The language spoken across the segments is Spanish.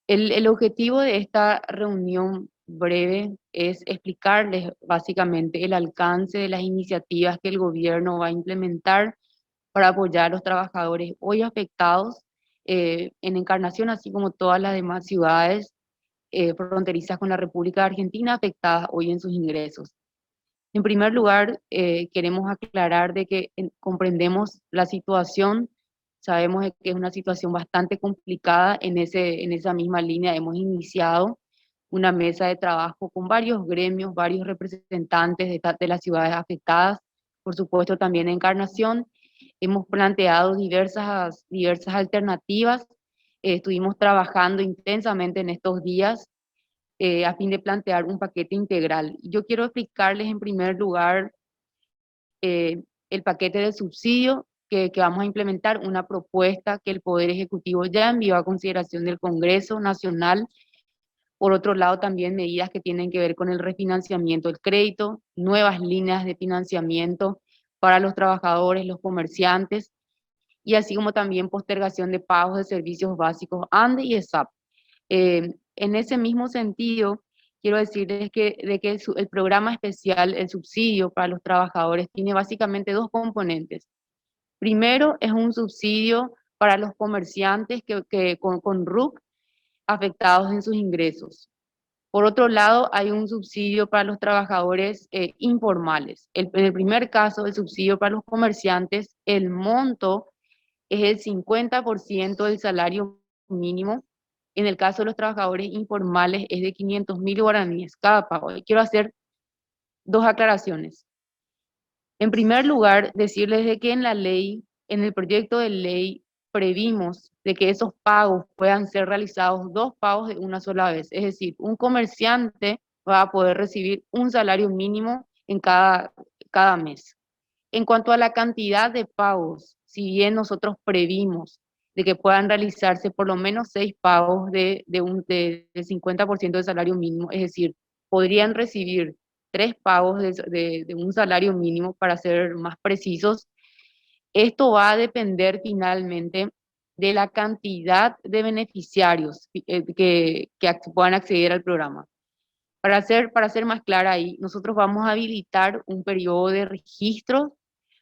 El objetivo de esta reunión breve es explicarles básicamente el alcance de las iniciativas que el gobierno va a implementar para apoyar a los trabajadores hoy afectados en Encarnación, así como todas las demás ciudades fronterizas con la República de Argentina afectadas hoy en sus ingresos. En primer lugar, queremos aclarar de que comprendemos la situación, sabemos de que es una situación bastante complicada. En esa misma línea hemos iniciado una mesa de trabajo con varios gremios, varios representantes de las ciudades afectadas, por supuesto también Encarnación. Hemos planteado diversas alternativas. Estuvimos trabajando intensamente en estos días a fin de plantear un paquete integral. Yo quiero explicarles en primer lugar el paquete de subsidio que vamos a implementar, una propuesta que el Poder Ejecutivo ya envió a consideración del Congreso Nacional. Por otro lado, también medidas que tienen que ver con el refinanciamiento del crédito, nuevas líneas de financiamiento para los trabajadores, los comerciantes, y así como también postergación de pagos de servicios básicos ANDE y ESAP. En ese mismo sentido, quiero decirles de que el programa especial, el subsidio para los trabajadores, tiene básicamente dos componentes. Primero, es un subsidio para los comerciantes con RUC afectados en sus ingresos. Por otro lado, hay un subsidio para los trabajadores informales. En el primer caso, el subsidio para los comerciantes, el monto es el 50% del salario mínimo. En el caso de los trabajadores informales es de 500.000 guaraníes cada pago. Y quiero hacer dos aclaraciones. En primer lugar, decirles de que en la ley, en el proyecto de ley, previmos de que esos pagos puedan ser realizados dos pagos de una sola vez. Es decir, un comerciante va a poder recibir un salario mínimo en cada mes. En cuanto a la cantidad de pagos, si bien nosotros previmos de que puedan realizarse por lo menos 6 pagos del 50% del salario mínimo, es decir, podrían recibir 3 pagos de un salario mínimo, para ser más precisos. Esto va a depender finalmente de la cantidad de beneficiarios que puedan acceder al programa. Para ser más clara ahí, nosotros vamos a habilitar un periodo de registro,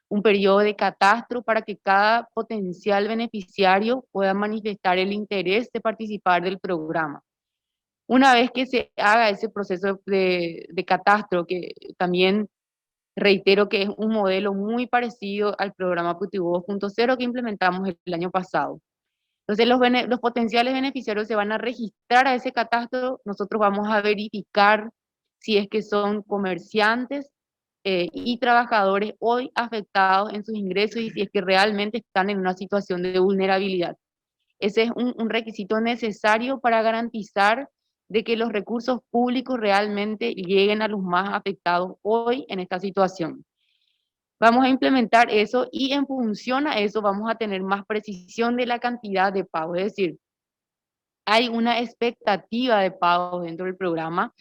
un periodo de catastro para que cada potencial beneficiario pueda manifestar el interés de participar del programa. Una vez que se haga ese proceso de catastro, que también reitero que es un modelo muy parecido al programa Putibú 2.0 que implementamos el año pasado. Entonces los potenciales beneficiarios se van a registrar a ese catastro, nosotros vamos a verificar si es que son comerciantes y trabajadores hoy afectados en sus ingresos y si es que realmente están en una situación de vulnerabilidad. Ese es un requisito necesario para garantizar de que los recursos públicos realmente lleguen a los más afectados hoy en esta situación. Vamos a implementar eso y en función a eso vamos a tener más precisión de la cantidad de pagos. Es decir, hay una expectativa de pagos dentro del programa,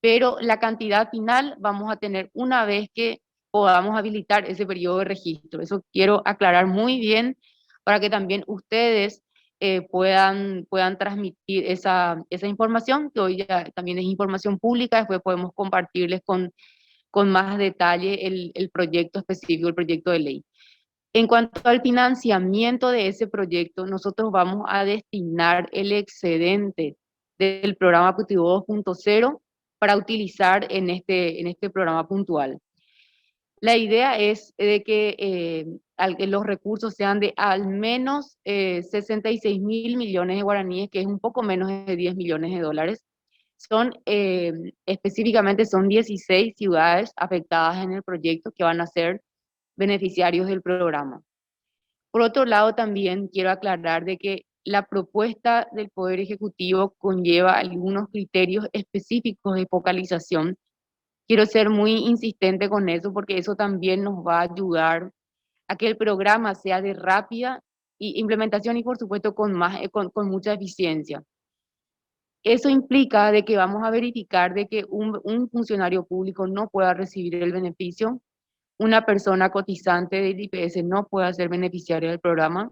pero la cantidad final vamos a tener una vez que podamos habilitar ese periodo de registro. Eso quiero aclarar muy bien para que también ustedes puedan transmitir esa información, que hoy ya también es información pública. Después podemos compartirles con más detalle el proyecto específico, el proyecto de ley. En cuanto al financiamiento de ese proyecto, nosotros vamos a destinar el excedente del programa Putibú 2.0 para utilizar en este programa puntual. La idea es de que los recursos sean de al menos 66.000 millones de guaraníes, que es un poco menos de 10 millones de dólares. Específicamente son 16 ciudades afectadas en el proyecto que van a ser beneficiarios del programa. Por otro lado, también quiero aclarar de que la propuesta del Poder Ejecutivo conlleva algunos criterios específicos de focalización. Quiero ser muy insistente con eso porque eso también nos va a ayudar a que el programa sea de rápida implementación y por supuesto con mucha eficiencia. Eso implica de que vamos a verificar de que un funcionario público no pueda recibir el beneficio, una persona cotizante del IPS no pueda ser beneficiaria del programa,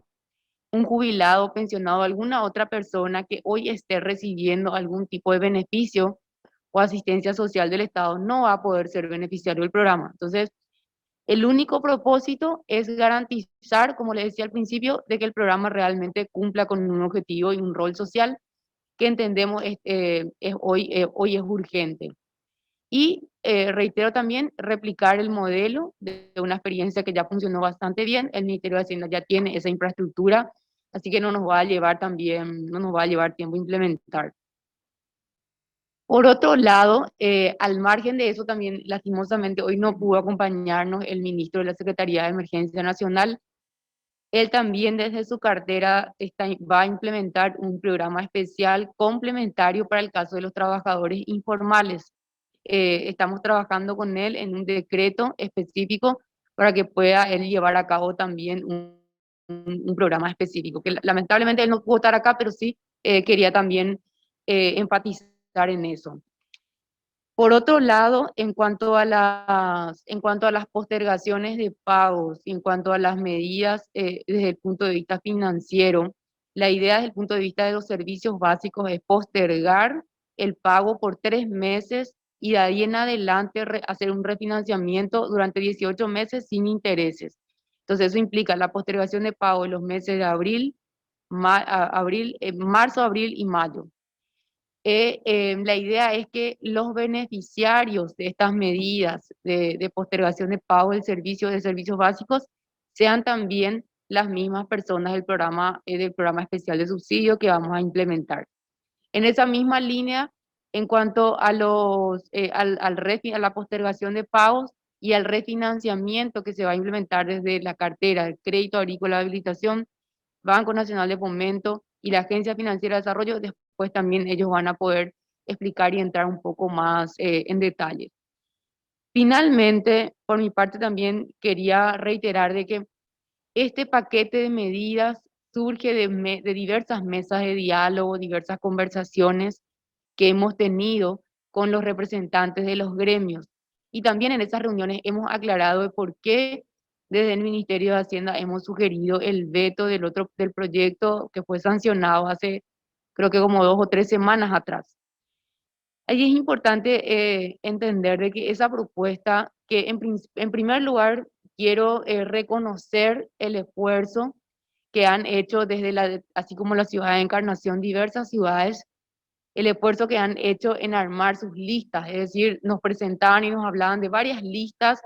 un jubilado, pensionado, alguna otra persona que hoy esté recibiendo algún tipo de beneficio o asistencia social del Estado no va a poder ser beneficiario del programa. Entonces, el único propósito es garantizar, como le decía al principio, de que el programa realmente cumpla con un objetivo y un rol social que entendemos hoy es urgente. Y reitero también replicar el modelo de una experiencia que ya funcionó bastante bien. El Ministerio de Hacienda ya tiene esa infraestructura, así que no nos va a llevar también, no nos va a llevar tiempo implementar. Por otro lado, al margen de eso, también lastimosamente hoy no pudo acompañarnos el ministro de la Secretaría de Emergencia Nacional. Él también desde su cartera va a implementar un programa especial complementario para el caso de los trabajadores informales. Estamos trabajando con él en un decreto específico para que pueda él llevar a cabo también un programa específico, que lamentablemente él no pudo estar acá, pero sí quería también enfatizar en eso. Por otro lado, en cuanto a las postergaciones de pagos, en cuanto a las medidas desde el punto de vista financiero, la idea desde el punto de vista de los servicios básicos es postergar el pago por 3 meses y de ahí en adelante hacer un refinanciamiento durante 18 meses sin intereses. Entonces eso implica la postergación de pago en los meses de marzo, abril y mayo. La idea es que los beneficiarios de estas medidas de postergación de pago de servicios básicos sean también las mismas personas del programa especial de subsidio que vamos a implementar. En esa misma línea, en cuanto a a la postergación de pagos y al refinanciamiento que se va a implementar desde la cartera del Crédito Agrícola de Habilitación, Banco Nacional de Fomento y la Agencia Financiera de Desarrollo, después también ellos van a poder explicar y entrar un poco más en detalle. Finalmente, por mi parte también quería reiterar de que este paquete de medidas surge de diversas mesas de diálogo, diversas conversaciones que hemos tenido con los representantes de los gremios. Y también en esas reuniones hemos aclarado de por qué desde el Ministerio de Hacienda hemos sugerido el veto del proyecto que fue sancionado hace creo que como 2 o 3 semanas atrás. Allí es importante entender de que esa propuesta, que en primer lugar quiero reconocer el esfuerzo que han hecho así como la ciudad de Encarnación, diversas ciudades, el esfuerzo que han hecho en armar sus listas, es decir, nos presentaban y nos hablaban de varias listas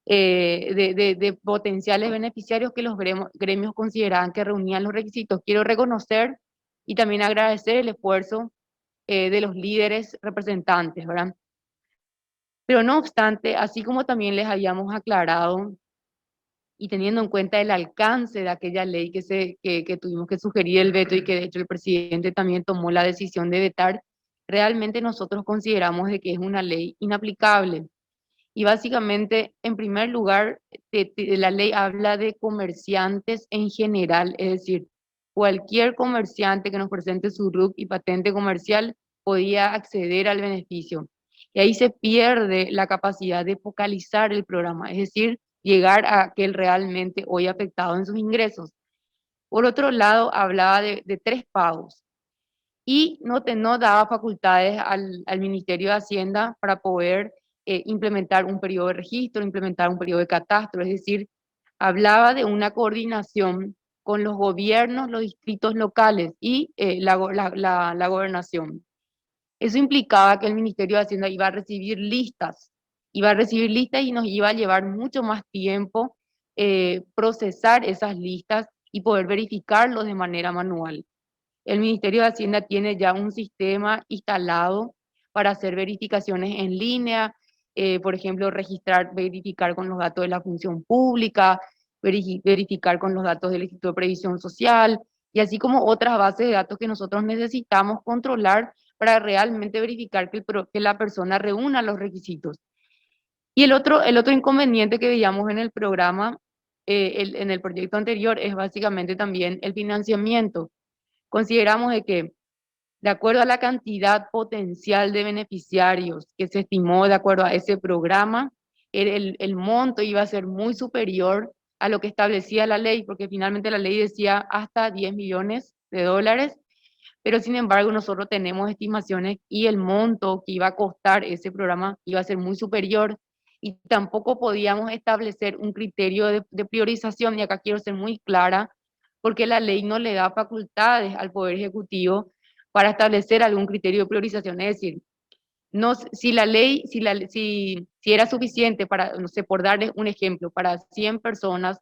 de potenciales beneficiarios que los gremios consideraban que reunían los requisitos. Quiero reconocer y también agradecer el esfuerzo de los líderes representantes, ¿verdad? Pero no obstante, así como también les habíamos aclarado y teniendo en cuenta el alcance de aquella ley que tuvimos que sugerir el veto y que de hecho el presidente también tomó la decisión de vetar, realmente nosotros consideramos de que es una ley inaplicable. Y básicamente, en primer lugar, la ley habla de comerciantes en general, es decir, cualquier comerciante que nos presente su RUC y patente comercial podía acceder al beneficio. Y ahí se pierde la capacidad de focalizar el programa, es decir, llegar a aquel realmente hoy afectado en sus ingresos. Por otro lado, hablaba de 3 pagos y no daba facultades al Ministerio de Hacienda para poder implementar un periodo de registro, implementar un periodo de catastro, es decir, hablaba de una coordinación con los gobiernos, los distritos locales y la gobernación. Eso implicaba que el Ministerio de Hacienda iba a recibir listas y nos iba a llevar mucho más tiempo procesar esas listas y poder verificarlos de manera manual. El Ministerio de Hacienda tiene ya un sistema instalado para hacer verificaciones en línea, por ejemplo, verificar con los datos de la función pública, verificar con los datos del Instituto de Previsión Social, y así como otras bases de datos que nosotros necesitamos controlar para realmente verificar que la persona reúna los requisitos. Y el otro inconveniente que veíamos en el programa, en el proyecto anterior, es básicamente también el financiamiento. Consideramos de que, de acuerdo a la cantidad potencial de beneficiarios que se estimó de acuerdo a ese programa, el monto iba a ser muy superior a lo que establecía la ley, porque finalmente la ley decía hasta 10 millones de dólares, pero sin embargo nosotros tenemos estimaciones y el monto que iba a costar ese programa iba a ser muy superior y tampoco podíamos establecer un criterio de priorización, y acá quiero ser muy clara, porque la ley no le da facultades al Poder Ejecutivo para establecer algún criterio de priorización. Es decir, no, si la ley, si era suficiente para, no sé, por darles un ejemplo, para 100 personas,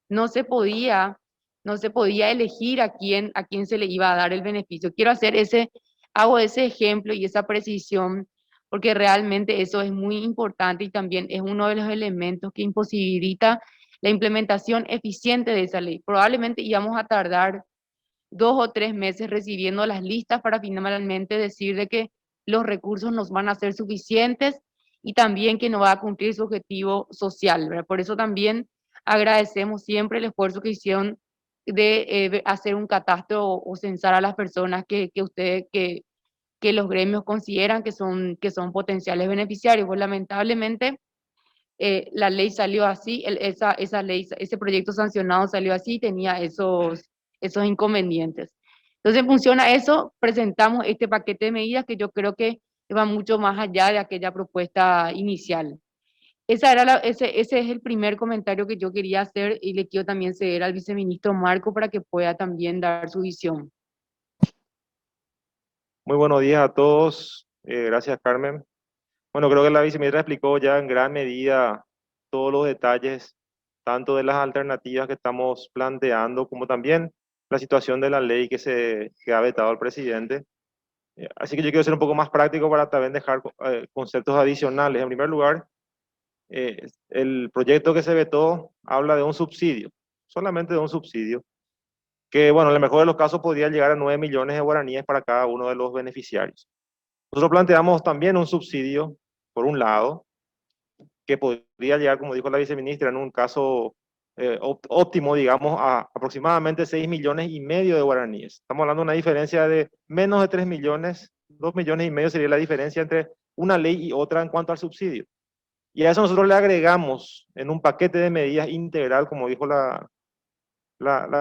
no se podía, no se podía elegir a quién se le iba a dar el beneficio. Hago ese ejemplo y esa precisión, porque realmente eso es muy importante y también es uno de los elementos que imposibilita la implementación eficiente de esa ley. Probablemente íbamos a tardar 2 o 3 meses recibiendo las listas para finalmente decir de que los recursos nos van a ser suficientes y también que no va a cumplir su objetivo social, ¿verdad? Por eso también agradecemos siempre el esfuerzo que hicieron de hacer un catastro o censar a las personas que los gremios consideran que son potenciales beneficiarios. Pues lamentablemente la ley salió así, esa ley, ese proyecto sancionado salió así y tenía esos inconvenientes. Entonces, en función a eso, presentamos este paquete de medidas que yo creo que va mucho más allá de aquella propuesta inicial. Ese es el primer comentario que yo quería hacer y le quiero también ceder al viceministro Marco para que pueda también dar su visión. Muy buenos días a todos. Gracias, Carmen. Bueno, creo que la viceministra explicó ya en gran medida todos los detalles, tanto de las alternativas que estamos planteando, como también la situación de la ley que ha vetado el presidente. Así que yo quiero ser un poco más práctico para también dejar conceptos adicionales. En primer lugar, el proyecto que se vetó habla de un subsidio, solamente de un subsidio, que, bueno, en el mejor de los casos podría llegar a 9 millones de guaraníes para cada uno de los beneficiarios. Nosotros planteamos también un subsidio, por un lado, que podría llegar, como dijo la viceministra, en un caso óptimo, digamos, a aproximadamente 6 millones y medio de guaraníes. Estamos hablando de una diferencia de menos de 3 millones, 2 millones y medio sería la diferencia entre una ley y otra en cuanto al subsidio. Y a eso nosotros le agregamos en un paquete de medidas integral, como dijo la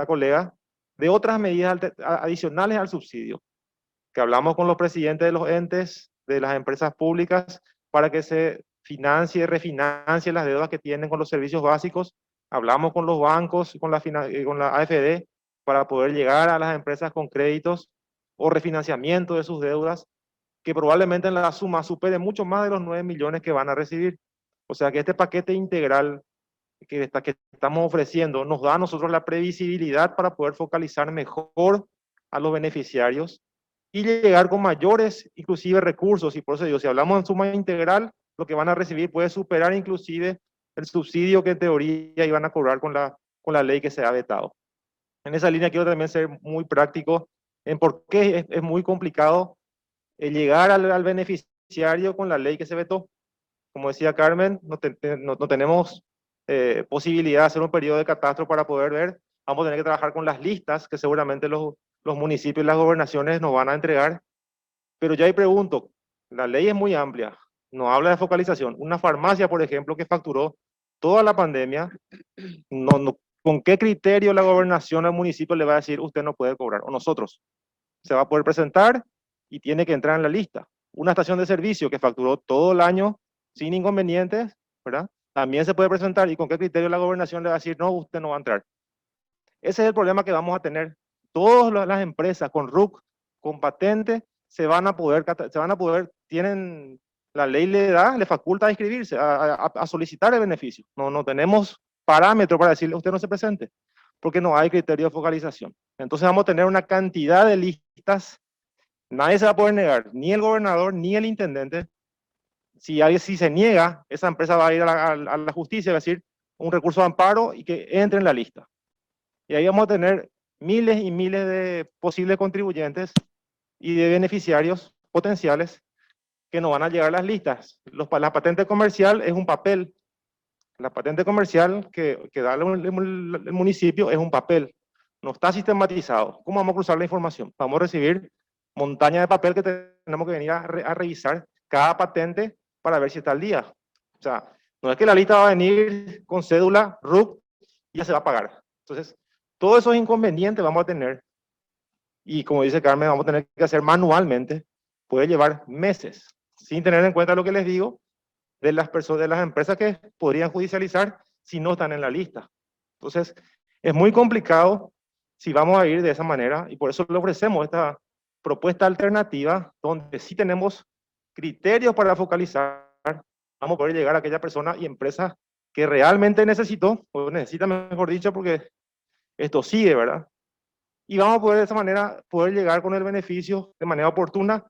colega, de otras medidas adicionales al subsidio, que hablamos con los presidentes de los entes, de las empresas públicas, para que se financie, refinancie las deudas que tienen con los servicios básicos. Hablamos con los bancos, con la AFD, para poder llegar a las empresas con créditos o refinanciamiento de sus deudas, que probablemente en la suma supere mucho más de los 9 millones que van a recibir. O sea que este paquete integral que estamos ofreciendo nos da a nosotros la previsibilidad para poder focalizar mejor a los beneficiarios y llegar con mayores, inclusive, recursos. Y por eso digo, si hablamos en suma integral, lo que van a recibir puede superar inclusive el subsidio que en teoría iban a cobrar con la ley que se ha vetado. En esa línea quiero también ser muy práctico en por qué es muy complicado llegar al beneficiario con la ley que se vetó. Como decía Carmen, no tenemos posibilidad de hacer un periodo de catastro para poder ver. Vamos a tener que trabajar con las listas que seguramente los municipios y las gobernaciones nos van a entregar. Pero ya ahí pregunto, la ley es muy amplia, no habla de focalización. Una farmacia, por ejemplo, que facturó toda la pandemia, ¿con qué criterio la gobernación al municipio le va a decir usted no puede cobrar? O nosotros. Se va a poder presentar y tiene que entrar en la lista. Una estación de servicio que facturó todo el año sin inconvenientes, ¿verdad? También se puede presentar. ¿Y con qué criterio la gobernación le va a decir no, usted no va a entrar? Ese es el problema que vamos a tener. Todas las empresas con RUC, con patente, tienen, la ley le faculta a inscribirse, a solicitar el beneficio. No tenemos parámetro para decirle usted no se presente, porque no hay criterio de focalización. Entonces vamos a tener una cantidad de listas, nadie se va a poder negar, ni el gobernador, ni el intendente. Si se niega, esa empresa va a ir a la justicia, va a decir un recurso de amparo y que entre en la lista. Y ahí vamos a tener miles y miles de posibles contribuyentes y de beneficiarios potenciales que no van a llegar a las listas. La patente comercial es un papel. La patente comercial que da el municipio es un papel. No está sistematizado. ¿Cómo vamos a cruzar la información? Vamos a recibir montaña de papel que tenemos que venir a revisar cada patente para ver si está al día. O sea, no es que la lista va a venir con cédula, RUC, y ya se va a pagar. Entonces, todos esos inconvenientes vamos a tener y como dice Carmen, vamos a tener que hacer manualmente, puede llevar meses, sin tener en cuenta lo que les digo de las personas, de las empresas que podrían judicializar si no están en la lista. Entonces, es muy complicado si vamos a ir de esa manera y por eso le ofrecemos esta propuesta alternativa donde sí tenemos criterios para focalizar, vamos a poder llegar a aquella persona y empresa que realmente necesitó, o necesita mejor dicho, porque esto sigue, ¿verdad? Y vamos a poder de esa manera poder llegar con el beneficio de manera oportuna.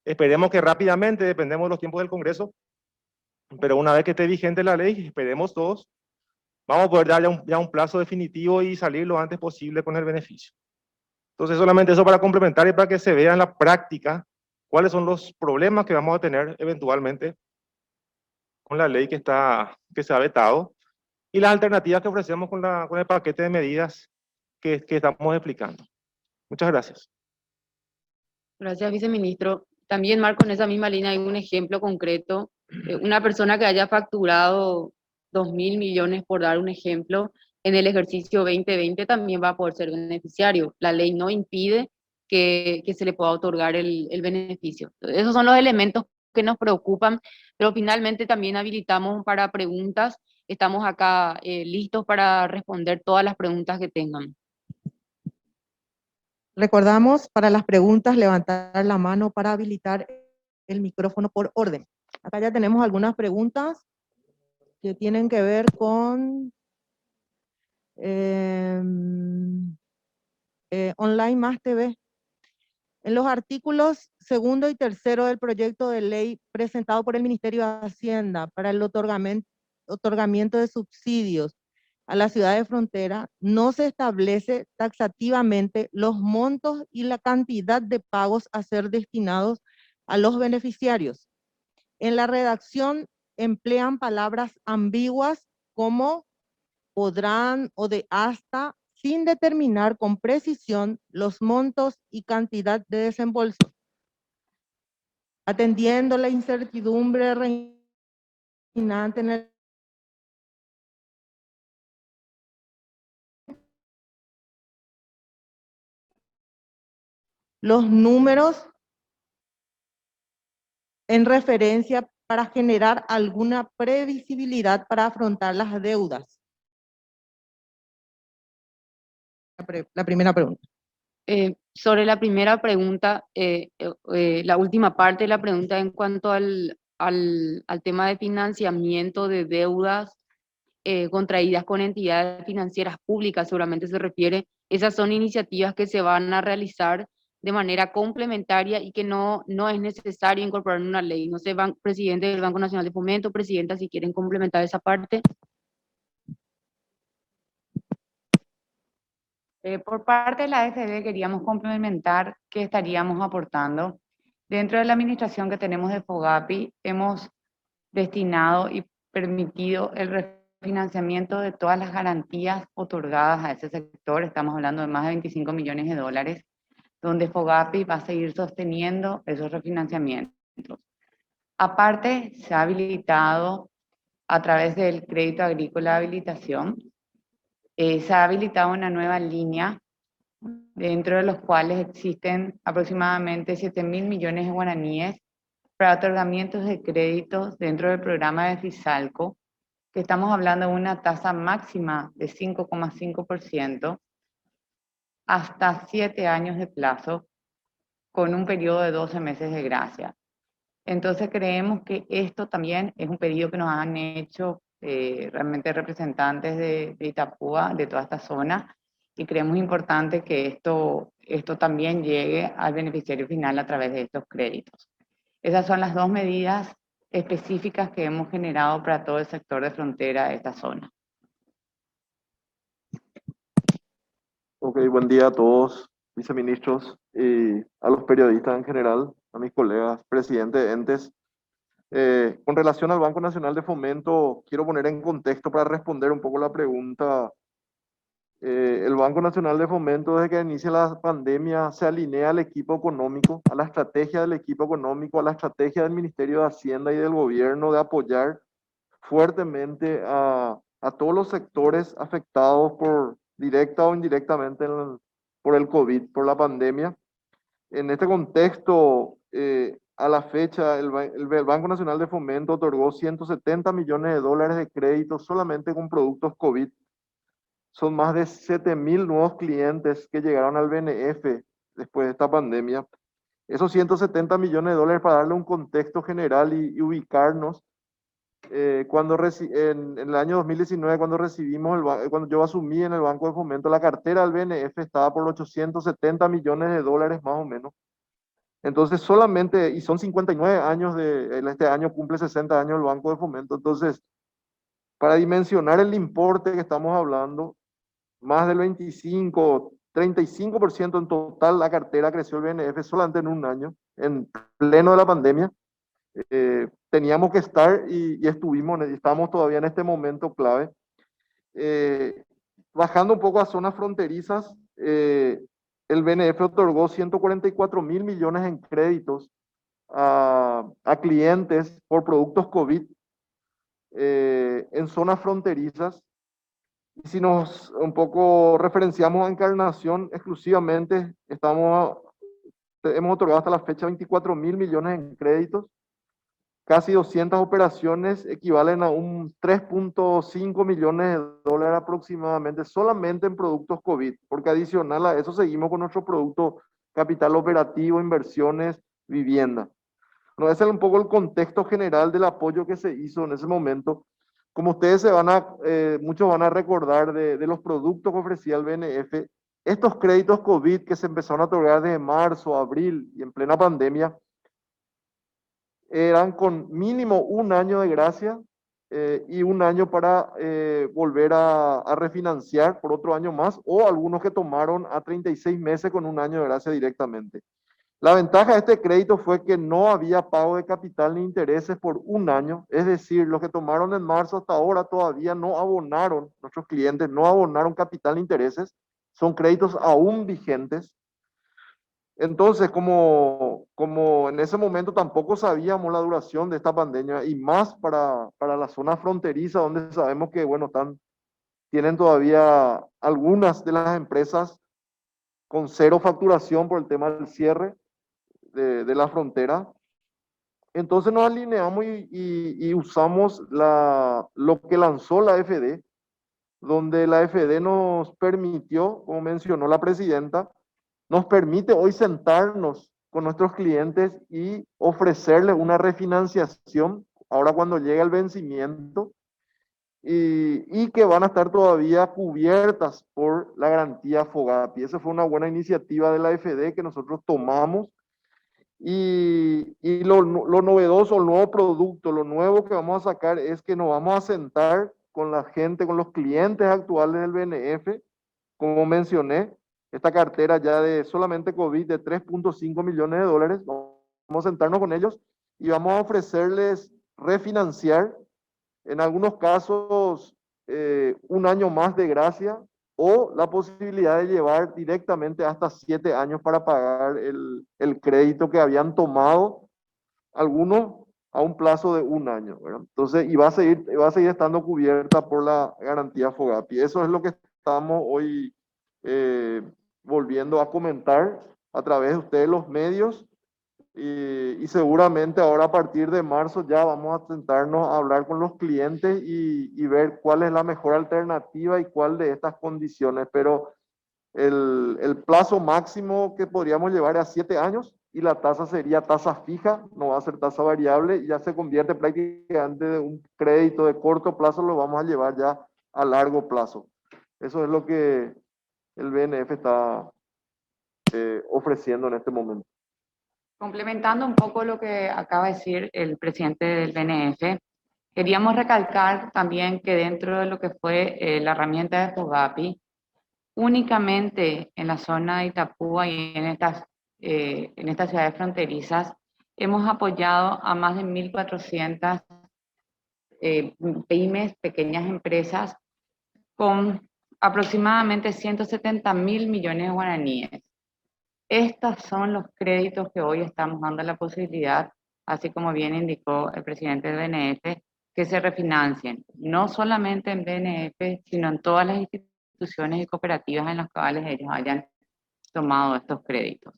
Esperemos que rápidamente, dependemos de los tiempos del Congreso, pero una vez que esté vigente la ley, esperemos todos, vamos a poder dar ya un plazo definitivo y salir lo antes posible con el beneficio. Entonces, solamente eso para complementar y para que se vea en la práctica cuáles son los problemas que vamos a tener eventualmente con la ley que se ha vetado y las alternativas que ofrecemos con el paquete de medidas que estamos explicando. Muchas gracias. Gracias, viceministro. También, Marco, en esa misma línea hay un ejemplo concreto. Una persona que haya facturado 2.000 millones, por dar un ejemplo, en el ejercicio 2020 también va a poder ser beneficiario. La ley no impide que se le pueda otorgar el beneficio. Esos son los elementos que nos preocupan, pero finalmente también habilitamos para preguntas. Estamos acá listos para responder todas las preguntas que tengan. Recordamos para las preguntas levantar la mano para habilitar el micrófono por orden. Acá ya tenemos algunas preguntas que tienen que ver con Online Más TV. En los artículos segundo y tercero del proyecto de ley presentado por el Ministerio de Hacienda para el otorgamiento de subsidios a la ciudad de frontera, no se establece taxativamente los montos y la cantidad de pagos a ser destinados a los beneficiarios. En la redacción emplean palabras ambiguas como podrán o de hasta, sin determinar con precisión los montos y cantidad de desembolso. Atendiendo la incertidumbre reinante en el los números en referencia para generar alguna previsibilidad para afrontar las deudas. La primera pregunta. Sobre la primera pregunta, la última parte de la pregunta en cuanto al tema de financiamiento de deudas contraídas con entidades financieras públicas, seguramente se refiere. Esas son iniciativas que se van a realizar de manera complementaria y que no es necesario incorporar en una ley. No sé, presidente del Banco Nacional de Fomento, presidenta, si quieren complementar esa parte. Por parte de la AFB queríamos complementar qué estaríamos aportando. Dentro de la administración que tenemos de FOGAPI, hemos destinado y permitido el refinanciamiento de todas las garantías otorgadas a ese sector. Estamos hablando de más de 25 millones de dólares, donde FOGAPI va a seguir sosteniendo esos refinanciamientos. Aparte, se ha habilitado a través del crédito agrícola de habilitación, se ha habilitado una nueva línea dentro de los cuales existen aproximadamente 7.000 millones de guaraníes para otorgamientos de créditos dentro del programa de Fisalco, que estamos hablando de una tasa máxima de 5,5% hasta 7 años de plazo, con un periodo de 12 meses de gracia. Entonces creemos que esto también es un pedido que nos han hecho realmente representantes de Itapúa, de toda esta zona, y creemos importante que esto también llegue al beneficiario final a través de estos créditos. Esas son las dos medidas específicas que hemos generado para todo el sector de frontera de esta zona. Ok, buen día a todos, viceministros y a los periodistas en general, a mis colegas, presidente de entes. Con relación al Banco Nacional de Fomento, quiero poner en contexto para responder un poco la pregunta. El Banco Nacional de Fomento, desde que inicia la pandemia, se alinea al equipo económico, a la estrategia del equipo económico, a la estrategia del Ministerio de Hacienda y del Gobierno de apoyar fuertemente a a todos los sectores afectados directa o indirectamente por el COVID, por la pandemia. En este contexto, a la fecha, el Banco Nacional de Fomento otorgó 170 millones de dólares de crédito solamente con productos COVID. Son más de 7.000 nuevos clientes que llegaron al BNF después de esta pandemia. Esos 170 millones de dólares, para darle un contexto general y ubicarnos, en el año 2019, cuando yo asumí en el Banco de Fomento, la cartera del BNF estaba por 870 millones de dólares más o menos. Entonces solamente, y son 59 años, este año cumple 60 años el Banco de Fomento, entonces para dimensionar el importe que estamos hablando, más del 25, 35% en total la cartera creció el BNF solamente en un año, en pleno de la pandemia. Teníamos que estar y estamos todavía en este momento clave. Bajando un poco a zonas fronterizas, el BNF otorgó 144 mil millones en créditos a clientes por productos COVID en zonas fronterizas. Y si nos un poco referenciamos a Encarnación exclusivamente, hemos otorgado hasta la fecha 24 mil millones en créditos. Casi 200 operaciones equivalen a un 3.5 millones de dólares aproximadamente, solamente en productos COVID, porque adicional a eso seguimos con nuestro producto capital operativo, inversiones, vivienda. Bueno, ese es un poco el contexto general del apoyo que se hizo en ese momento. Como ustedes muchos van a recordar de los productos que ofrecía el BNF, estos créditos COVID que se empezaron a otorgar desde marzo, abril y en plena pandemia, eran con mínimo un año de gracia y un año para volver a refinanciar por otro año más, o algunos que tomaron a 36 meses con un año de gracia directamente. La ventaja de este crédito fue que no había pago de capital ni intereses por un año, es decir, los que tomaron en marzo hasta ahora todavía no abonaron, nuestros clientes no abonaron capital ni intereses, son créditos aún vigentes. Entonces, como en ese momento tampoco sabíamos la duración de esta pandemia, y más para la zona fronteriza, donde sabemos que, bueno, tienen todavía algunas de las empresas con cero facturación por el tema del cierre de la frontera. Entonces nos alineamos y usamos lo que lanzó la AFD, donde la AFD nos permitió, como mencionó la presidenta, nos permite hoy sentarnos con nuestros clientes y ofrecerles una refinanciación ahora cuando llega el vencimiento, y que van a estar todavía cubiertas por la garantía FOGAPI. Esa fue una buena iniciativa de la AFD que nosotros tomamos, y lo novedoso, el nuevo producto, lo nuevo que vamos a sacar es que nos vamos a sentar con la gente, con los clientes actuales del BNF, como mencioné, esta cartera ya de solamente COVID de 3.5 millones de dólares, vamos a sentarnos con ellos y vamos a ofrecerles refinanciar, en algunos casos un año más de gracia, o la posibilidad de llevar directamente hasta 7 años para pagar el crédito que habían tomado, algunos a un plazo de un año, ¿verdad? Entonces, y va a seguir estando cubierta por la garantía FOGAPI. Eso es lo que estamos hoy volviendo a comentar a través de ustedes los medios, y seguramente ahora a partir de marzo ya vamos a sentarnos a hablar con los clientes y ver cuál es la mejor alternativa y cuál de estas condiciones, pero el plazo máximo que podríamos llevar es a 7 años, y la tasa sería tasa fija, no va a ser tasa variable, y ya se convierte prácticamente de un crédito de corto plazo, lo vamos a llevar ya a largo plazo. Eso es lo que el BNF está ofreciendo en este momento. Complementando un poco lo que acaba de decir el presidente del BNF, queríamos recalcar también que dentro de lo que fue la herramienta de FOGAPI, únicamente en la zona de Itapúa y en estas ciudades fronterizas, hemos apoyado a más de 1.400 pymes, pequeñas empresas, con aproximadamente 170.000 millones de guaraníes. Estos son los créditos que hoy estamos dando la posibilidad, así como bien indicó el presidente del BNF, que se refinancien, no solamente en BNF, sino en todas las instituciones y cooperativas en las cuales ellos hayan tomado estos créditos.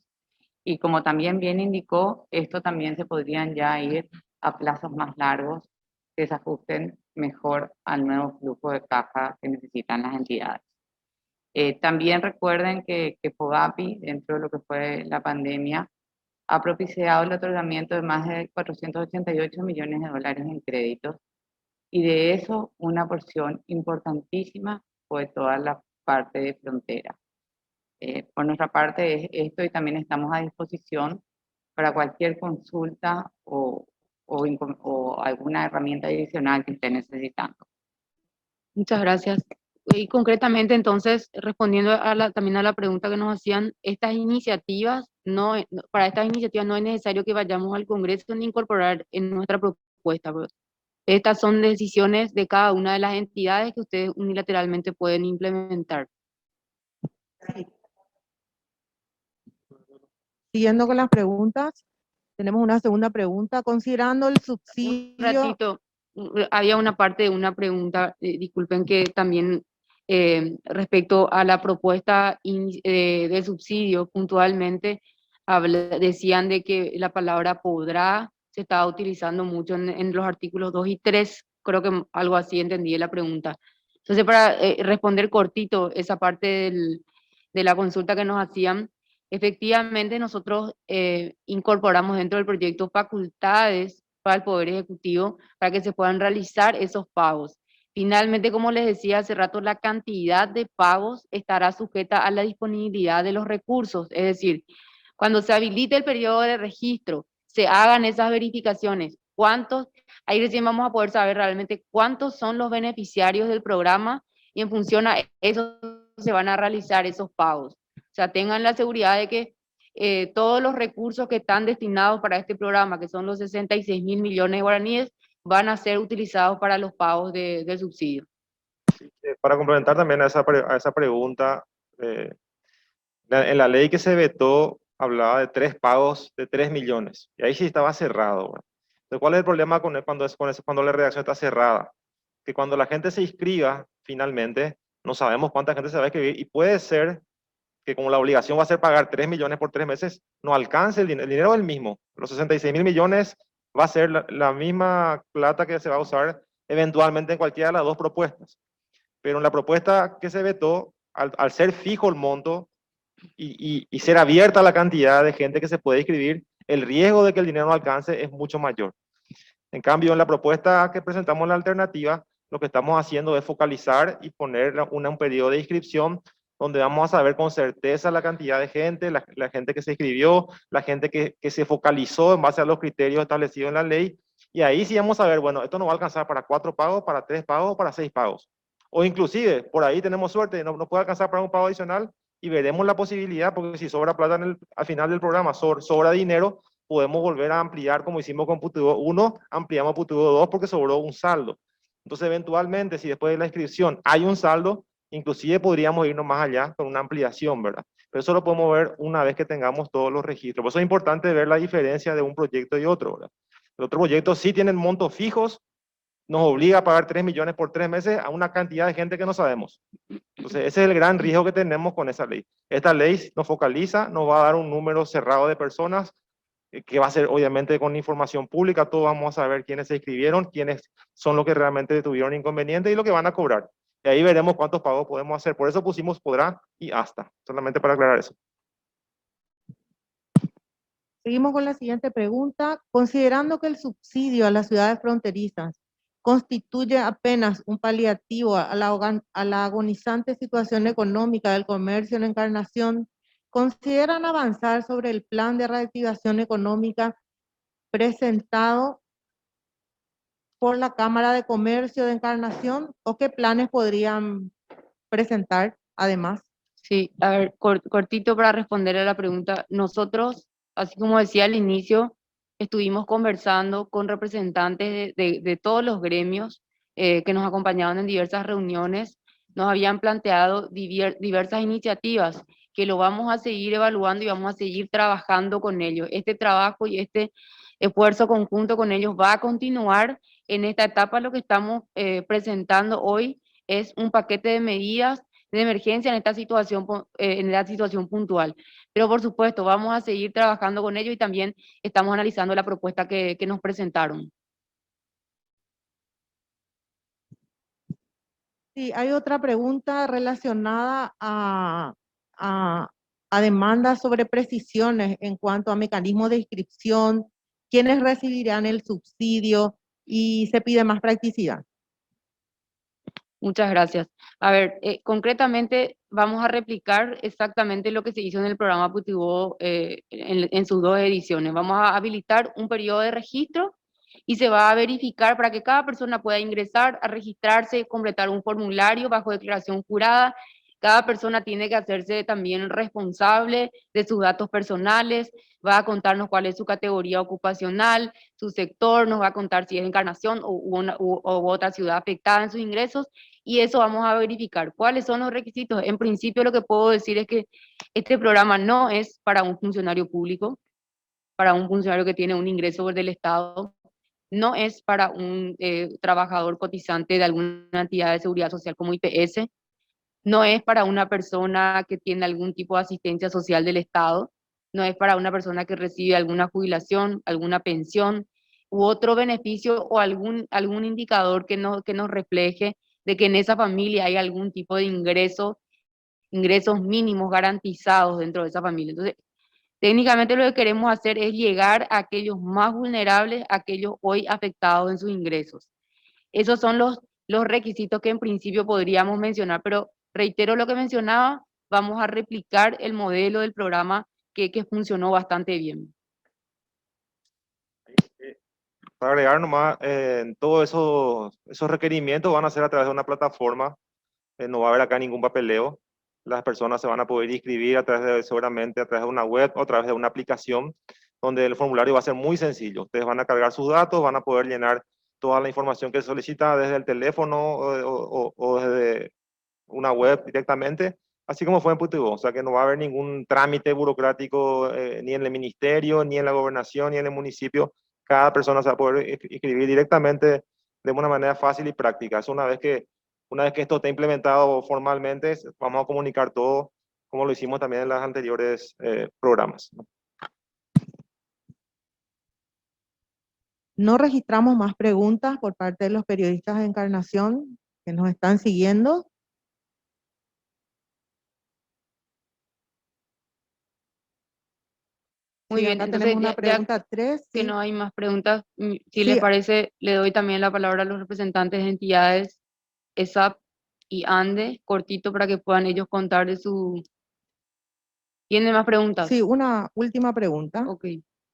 Y como también bien indicó, esto también se podrían ya ir a plazos más largos que se ajusten mejor al nuevo flujo de caja que necesitan las entidades. También recuerden que FOGAPI, dentro de lo que fue la pandemia, ha propiciado el otorgamiento de más de 488 millones de dólares en créditos, y de eso una porción importantísima fue toda la parte de frontera. Por nuestra parte es esto, y también estamos a disposición para cualquier consulta o alguna herramienta adicional que estén necesitando. Muchas gracias. Y concretamente, entonces, respondiendo también a la pregunta que nos hacían, estas iniciativas, para estas iniciativas no es necesario que vayamos al Congreso ni incorporar en nuestra propuesta. Estas son decisiones de cada una de las entidades que ustedes unilateralmente pueden implementar. Siguiendo con las preguntas, tenemos una segunda pregunta. Considerando el Un subsidio... ratito, había una parte de una pregunta, disculpen, que también respecto a la propuesta de subsidio, puntualmente decían de que la palabra podrá se estaba utilizando mucho en los artículos 2 y 3, creo que algo así entendí la pregunta. Entonces, para responder cortito esa parte de la consulta que nos hacían, efectivamente nosotros incorporamos dentro del proyecto facultades para el Poder Ejecutivo para que se puedan realizar esos pagos. Finalmente, como les decía hace rato, la cantidad de pagos estará sujeta a la disponibilidad de los recursos, es decir, cuando se habilite el periodo de registro, se hagan esas verificaciones, ahí recién vamos a poder saber realmente cuántos son los beneficiarios del programa, y en función a eso se van a realizar esos pagos. O sea, tengan la seguridad de que todos los recursos que están destinados para este programa, que son los 66.000 millones de guaraníes, van a ser utilizados para los pagos del subsidio. Para complementar también a esa pregunta, en la ley que se vetó hablaba de 3 pagos de 3 millones, y ahí sí estaba cerrado. ¿Verdad? Entonces, ¿cuál es el problema cuando la redacción está cerrada? Que cuando la gente se inscriba, finalmente, no sabemos cuánta gente se va a inscribir, y puede ser que como la obligación va a ser pagar 3 millones por 3 meses, no alcance el dinero es el mismo. Los 66.000 millones va a ser la misma plata que se va a usar eventualmente en cualquiera de las dos propuestas. Pero en la propuesta que se vetó, al ser fijo el monto y ser abierta la cantidad de gente que se puede inscribir, el riesgo de que el dinero no alcance es mucho mayor. En cambio, en la propuesta que presentamos en la alternativa, lo que estamos haciendo es focalizar y poner un periodo de inscripción donde vamos a saber con certeza la cantidad de gente, la gente que se inscribió, la gente que se focalizó en base a los criterios establecidos en la ley, y ahí sí vamos a ver, bueno, esto nos va a alcanzar para 4 pagos, para 3 pagos, para 6 pagos. O inclusive, por ahí tenemos suerte, no puede alcanzar para un pago adicional, y veremos la posibilidad, porque si sobra plata al final del programa, sobra dinero, podemos volver a ampliar como hicimos con Putuvo 1, ampliamos Putuvo 2 porque sobró un saldo. Entonces, eventualmente, si después de la inscripción hay un saldo, inclusive podríamos irnos más allá con una ampliación, ¿verdad? Pero eso lo podemos ver una vez que tengamos todos los registros. Por eso es importante ver la diferencia de un proyecto y otro, ¿verdad? El otro proyecto sí tienen montos fijos, nos obliga a pagar 3 millones por 3 meses a una cantidad de gente que no sabemos. Entonces, ese es el gran riesgo que tenemos con esa ley. Esta ley nos focaliza, nos va a dar un número cerrado de personas, que va a ser obviamente con información pública, todos vamos a saber quiénes se inscribieron, quiénes son los que realmente tuvieron inconveniente y lo que van a cobrar. Y ahí veremos cuántos pagos podemos hacer. Por eso pusimos podrá y hasta, solamente para aclarar eso. Seguimos con la siguiente pregunta. Considerando que el subsidio a las ciudades fronterizas constituye apenas un paliativo a la agonizante situación económica del comercio en Encarnación, ¿consideran avanzar sobre el plan de reactivación económica presentado por la Cámara de Comercio de Encarnación, o qué planes podrían presentar además? Sí, a ver, cortito para responder a la pregunta. Nosotros, así como decía al inicio, estuvimos conversando con representantes de todos los gremios que nos acompañaban en diversas reuniones. Nos habían planteado diversas iniciativas que lo vamos a seguir evaluando y vamos a seguir trabajando con ellos. Este trabajo y este esfuerzo conjunto con ellos va a continuar en esta etapa lo que estamos presentando hoy es un paquete de medidas de emergencia en esta situación, en la situación puntual. Pero por supuesto, vamos a seguir trabajando con ello y también estamos analizando la propuesta que nos presentaron. Sí, hay otra pregunta relacionada a, a demandas sobre precisiones en cuanto a mecanismos de inscripción, quiénes recibirán el subsidio y se pide más practicidad. Muchas gracias. A ver, concretamente vamos a replicar exactamente lo que se hizo en el programa Putibó en sus 2 ediciones. Vamos a habilitar un periodo de registro y se va a verificar para que cada persona pueda ingresar, a registrarse, completar un formulario bajo declaración jurada. Cada persona tiene que hacerse también responsable de sus datos personales, va a contarnos cuál es su categoría ocupacional, su sector, nos va a contar si es Encarnación u otra ciudad afectada en sus ingresos, y eso vamos a verificar. ¿Cuáles son los requisitos? En principio lo que puedo decir es que este programa no es para un funcionario público, para un funcionario que tiene un ingreso del Estado, no es para un trabajador cotizante de alguna entidad de seguridad social como IPS, no es para una persona que tiene algún tipo de asistencia social del Estado, no es para una persona que recibe alguna jubilación, alguna pensión u otro beneficio o algún indicador que nos refleje de que en esa familia hay algún tipo de ingresos mínimos garantizados dentro de esa familia. Entonces, técnicamente lo que queremos hacer es llegar a aquellos más vulnerables, a aquellos hoy afectados en sus ingresos. Esos son los requisitos que en principio podríamos mencionar, pero reitero lo que mencionaba, vamos a replicar el modelo del programa que funcionó bastante bien. Para agregar nomás, todos esos requerimientos van a ser a través de una plataforma, no va a haber acá ningún papeleo. Las personas se van a poder inscribir seguramente a través de una web o a través de una aplicación, donde el formulario va a ser muy sencillo. Ustedes van a cargar sus datos, van a poder llenar toda la información que se solicita desde el teléfono o desde una web directamente, así como fue en Putibó. O sea que no va a haber ningún trámite burocrático ni en el ministerio, ni en la gobernación, ni en el municipio. Cada persona se va a poder inscribir directamente de una manera fácil y práctica. Es una vez que esto esté implementado formalmente, vamos a comunicar todo, como lo hicimos también en los anteriores programas. No registramos más preguntas por parte de los periodistas de Encarnación que nos están siguiendo. Muy Sí, bien, acá entonces tenemos una pregunta 3. que Sí, no hay más preguntas, si sí, les parece, le doy también la palabra a los representantes de entidades ESAP y ANDE, cortito para que puedan ellos contar de su... ¿Tienen más preguntas? sí, una última pregunta. Ok.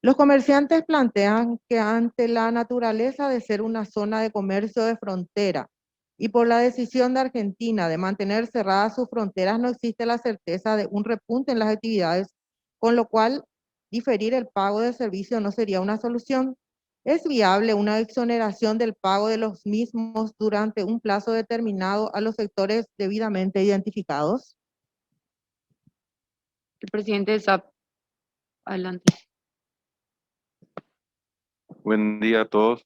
Los comerciantes plantean que ante la naturaleza de ser una zona de comercio de frontera y por la decisión de Argentina de mantener cerradas sus fronteras, no existe la certeza de un repunte en las actividades, con lo cual diferir el pago de servicio no sería una solución. ¿Es viable una exoneración del pago de los mismos durante un plazo determinado a los sectores debidamente identificados? El presidente de SAP, adelante. Buen día a todos.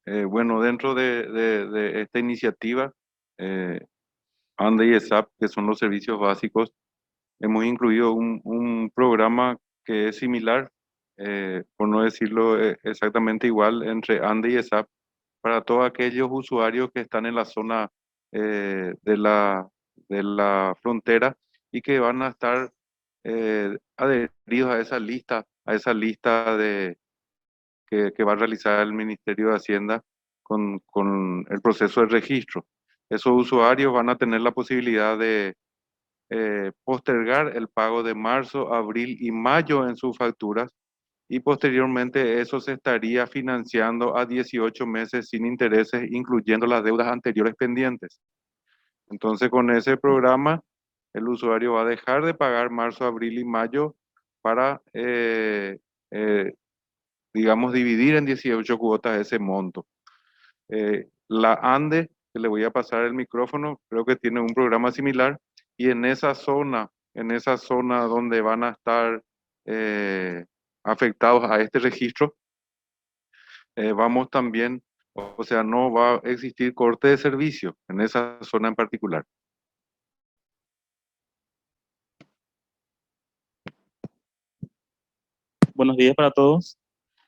Bueno, dentro de esta iniciativa, ANDE y ESAP, que son los servicios básicos, hemos incluido un programa que es similar, por no decirlo exactamente igual, entre ANDE y ESAP, para todos aquellos usuarios que están en la zona de la frontera y que van a estar adheridos a esa lista que va a realizar el Ministerio de Hacienda con el proceso de registro. Esos usuarios van a tener la posibilidad de postergar el pago de marzo, abril y mayo en sus facturas y posteriormente eso se estaría financiando a 18 meses sin intereses, incluyendo las deudas anteriores pendientes. Entonces, con ese programa, el usuario va a dejar de pagar marzo, abril y mayo para digamos, dividir en 18 cuotas ese monto. La ANDE, que le voy a pasar el micrófono, creo que tiene un programa similar y en esa zona donde van a estar afectados a este registro, vamos también O sea, no va a existir corte de servicio en esa zona en particular. Buenos días para todos.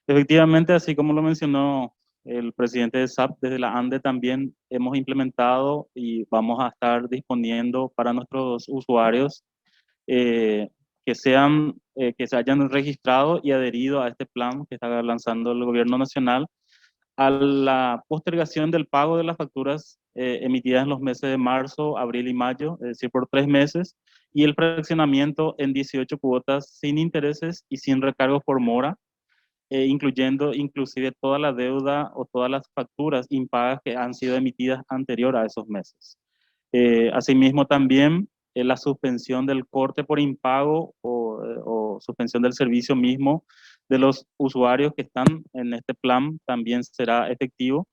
Efectivamente, así como lo mencionó el presidente de SAP, desde la ANDE también hemos implementado y vamos a estar disponiendo para nuestros usuarios que que se hayan registrado y adherido a este plan que está lanzando el gobierno nacional, a la postergación del pago de las facturas emitidas en los meses de marzo, abril y mayo, es decir, por 3 meses, y el fraccionamiento en 18 cuotas sin intereses y sin recargos por mora, incluyendo inclusive toda la deuda o todas las facturas impagas que han sido emitidas anterior a esos meses. Asimismo, también la suspensión del corte por impago o suspensión del servicio mismo de los usuarios que están en este plan también será efectivo.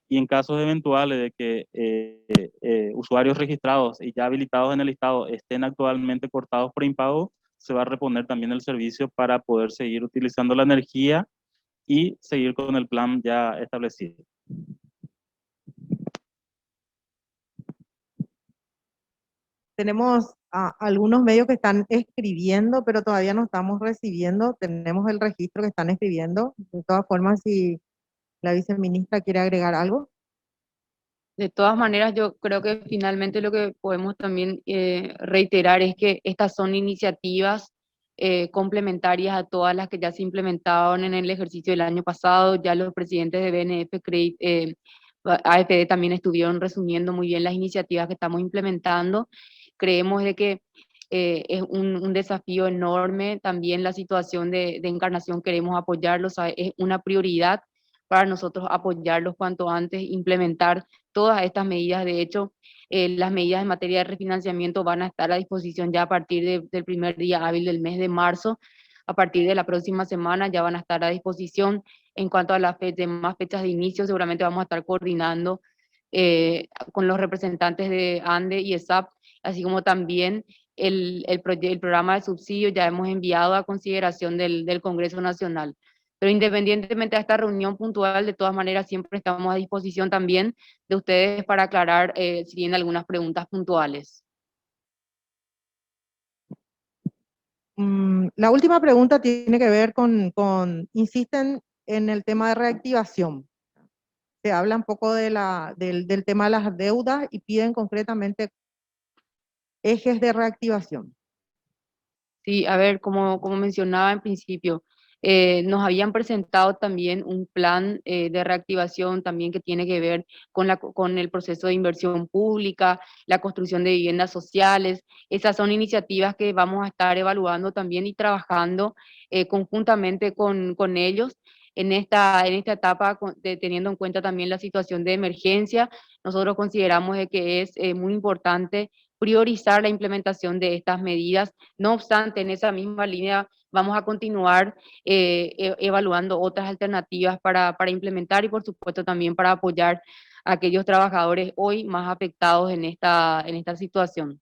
Y en casos eventuales de que usuarios registrados y ya habilitados en el listado estén actualmente cortados por impago, se va a reponer también el servicio para poder seguir utilizando la energía y seguir con el plan ya establecido. Tenemos algunos medios que están escribiendo, pero todavía no estamos recibiendo. Tenemos el registro que están escribiendo. De todas formas, si la viceministra quiere agregar algo. De todas maneras, yo creo que finalmente lo que podemos también reiterar es que estas son iniciativas complementarias a todas las que ya se implementaron en el ejercicio del año pasado. Ya los presidentes de BNF, AFD también estuvieron resumiendo muy bien las iniciativas que estamos implementando. Creemos de que es un desafío enorme también la situación de Encarnación, queremos apoyarlos, es una prioridad para nosotros apoyarlos cuanto antes, implementar todas estas medidas. De hecho, las medidas en materia de refinanciamiento van a estar a disposición ya a partir del primer día hábil del mes de marzo. A partir de la próxima semana ya van a estar a disposición. En cuanto a las demás fechas de inicio, seguramente vamos a estar coordinando con los representantes de ANDE y ESAP, así como también el programa de subsidio ya hemos enviado a consideración del Congreso Nacional. Pero independientemente de esta reunión puntual, de todas maneras siempre estamos a disposición también de ustedes para aclarar si tienen algunas preguntas puntuales. La última pregunta tiene que ver insisten en el tema de reactivación. Se habla un poco del tema de las deudas y piden concretamente ejes de reactivación. Sí, a ver, como mencionaba en principio, nos habían presentado también un plan de reactivación también que tiene que ver con el proceso de inversión pública, la construcción de viviendas sociales. Esas son iniciativas que vamos a estar evaluando también y trabajando conjuntamente con ellos en esta etapa, teniendo en cuenta también la situación de emergencia. Nosotros consideramos de que es muy importante priorizar la implementación de estas medidas. No obstante, en esa misma línea vamos a continuar evaluando otras alternativas para implementar y por supuesto también para apoyar a aquellos trabajadores hoy más afectados en esta situación.